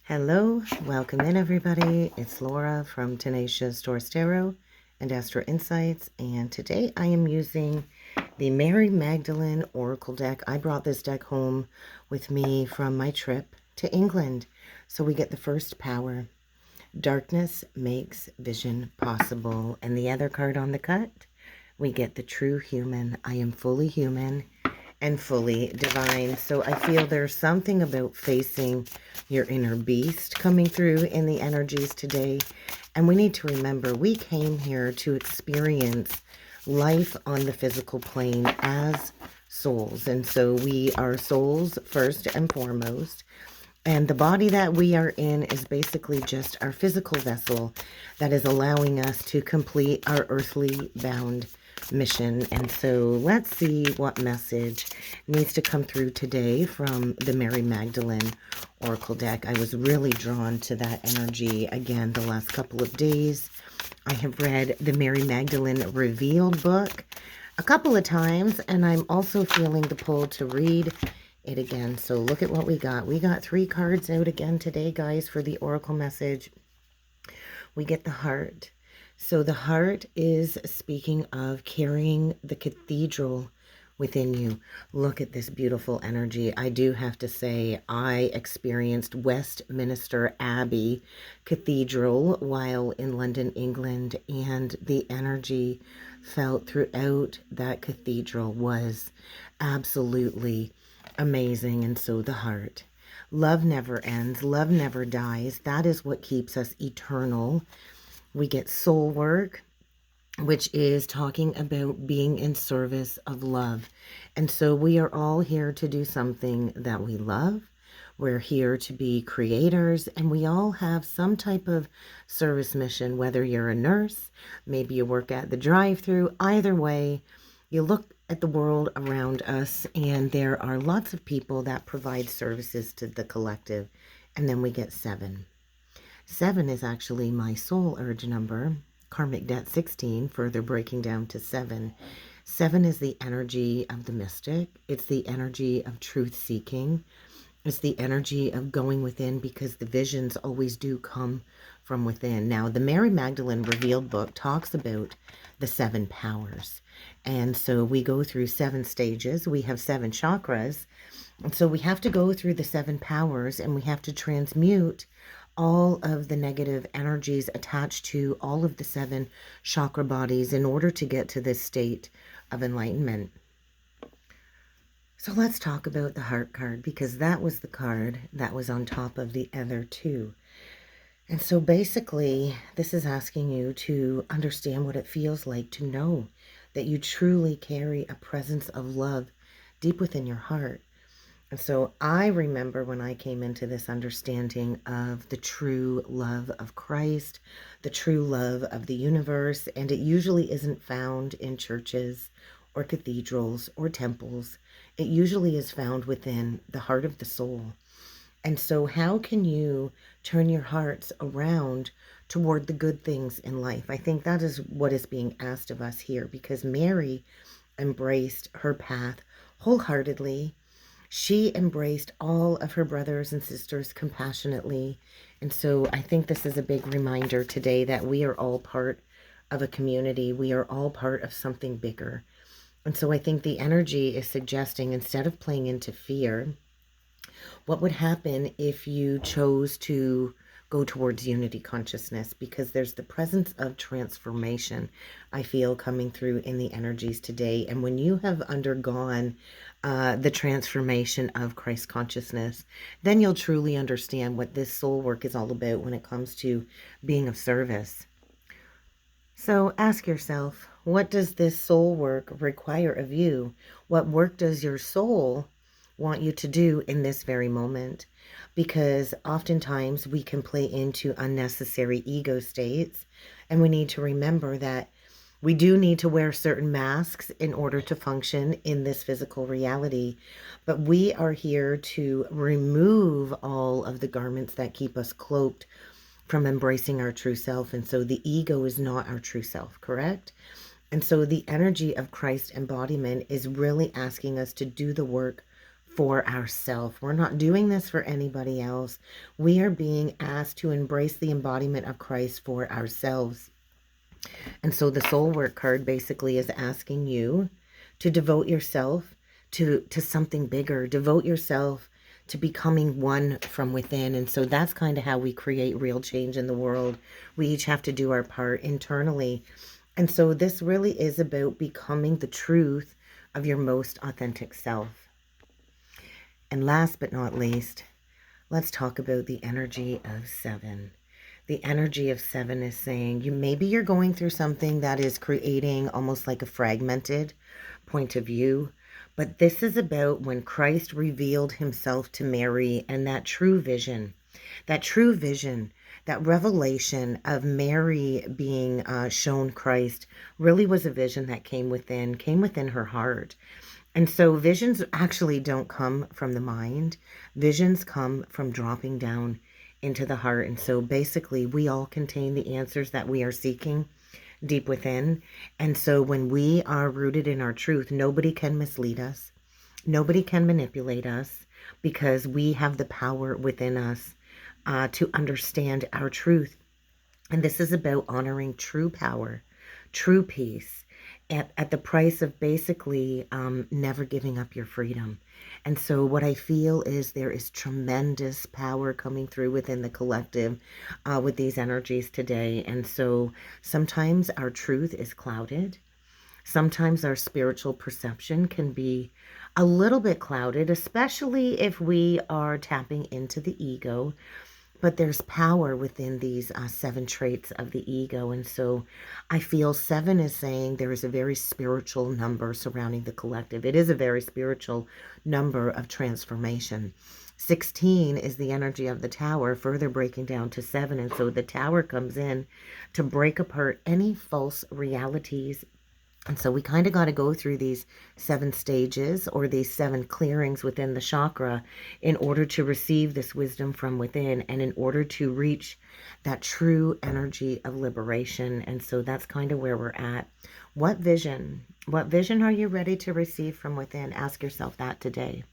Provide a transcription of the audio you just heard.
Hello, welcome in everybody. It's Laura from Tenacious Taurus Tarot and Astro Insights, and today I am using the Mary Magdalene Oracle deck. I brought this deck home with me from my trip to England. So we get the first power. Darkness makes vision possible. And the other card on the cut, we get the true human. I am fully human and fully divine. So I feel there's something about facing your inner beast coming through in the energies today. And we need to remember we came here to experience life on the physical plane as souls. And so we are souls first and foremost. And the body that we are in is basically just our physical vessel that is allowing us to complete our earthly bound mission. And so let's see what message needs to come through today from the Mary Magdalene Oracle deck. I was really drawn to that energy again the last couple of days. I have read the Mary Magdalene Revealed book a couple of times, and I'm also feeling the pull to read it again. So look at what we got. We got 3 cards out again today, guys, for the Oracle message. We get the heart. So the heart is speaking of carrying the cathedral within you. Look at this beautiful energy. I do have to say I experienced Westminster Abbey Cathedral while in London, England, and the energy felt throughout that cathedral was absolutely amazing. And so the heart. Love never ends. Love never dies. That is what keeps us eternal. We get soul work, which is talking about being in service of love. And so we are all here to do something that we love. We're here to be creators, and we all have some type of service mission, whether you're a nurse, maybe you work at the drive-thru. Either way, you look at the world around us, and there are lots of people that provide services to the collective. And then we get 7. 7 is actually my soul urge number, karmic debt 16, further breaking down to 7. 7 is the energy of the mystic. It's the energy of truth seeking. It's the energy of going within, because the visions always do come from within. Now, the Mary Magdalene Revealed book talks about the 7 powers. And so we go through 7 stages. We have 7 chakras. And so we have to go through the 7 powers, and we have to transmute all of the negative energies attached to all of the 7 chakra bodies in order to get to this state of enlightenment. So let's talk about the heart card, because that was the card that was on top of the other 2. And so basically, this is asking you to understand what it feels like to know that you truly carry a presence of love deep within your heart. And so I remember when I came into this understanding of the true love of Christ, the true love of the universe, and it usually isn't found in churches or cathedrals or temples. It usually is found within the heart of the soul. And so how can you turn your hearts around toward the good things in life? I think that is what is being asked of us here, because Mary embraced her path wholeheartedly. She embraced all of her brothers and sisters compassionately. And so I think this is a big reminder today that we are all part of a community. We are all part of something bigger. And so I think the energy is suggesting, instead of playing into fear, what would happen if you chose to go towards unity consciousness? Because there's the presence of transformation I feel coming through in the energies today. And when you have undergone the transformation of Christ consciousness, then you'll truly understand what this soul work is all about when it comes to being of service. So ask yourself, what does this soul work require of you? What work does your soul want you to do in this very moment? Because oftentimes we can play into unnecessary ego states, and we need to remember that we do need to wear certain masks in order to function in this physical reality. But we are here to remove all of the garments that keep us cloaked from embracing our true self. And so the ego is not our true self, correct? And so the energy of Christ embodiment is really asking us to do the work for ourselves. We're not doing this for anybody else. We are being asked to embrace the embodiment of Christ for ourselves. And so the soul work card basically is asking you to devote yourself to something bigger, devote yourself to becoming one from within. And so that's kind of how we create real change in the world. We each have to do our part internally. And so this really is about becoming the truth of your most authentic self. And last but not least, let's talk about the energy of 7. The energy of 7 is saying maybe you're going through something that is creating almost like a fragmented point of view. But this is about when Christ revealed himself to Mary, and that true vision, that revelation of Mary being shown Christ really was a vision that came within her heart. And so visions actually don't come from the mind. Visions come from dropping down into the heart. And so basically we all contain the answers that we are seeking deep within. And so when we are rooted in our truth, nobody can mislead us. Nobody can manipulate us, because we have the power within us to understand our truth. And this is about honoring true power, true peace, at the price of basically never giving up your freedom. And so what I feel is there is tremendous power coming through within the collective with these energies today. And so sometimes our truth is clouded. Sometimes our spiritual perception can be a little bit clouded, especially if we are tapping into the ego. But there's power within these 7 traits of the ego. And so I feel 7 is saying there is a very spiritual number surrounding the collective. It is a very spiritual number of transformation. 16 is the energy of the tower, further breaking down to 7. And so the tower comes in to break apart any false realities. And so we kind of got to go through these 7 stages, or these 7 clearings within the chakra, in order to receive this wisdom from within, and in order to reach that true energy of liberation. And so that's kind of where we're at. What vision are you ready to receive from within? Ask yourself that today.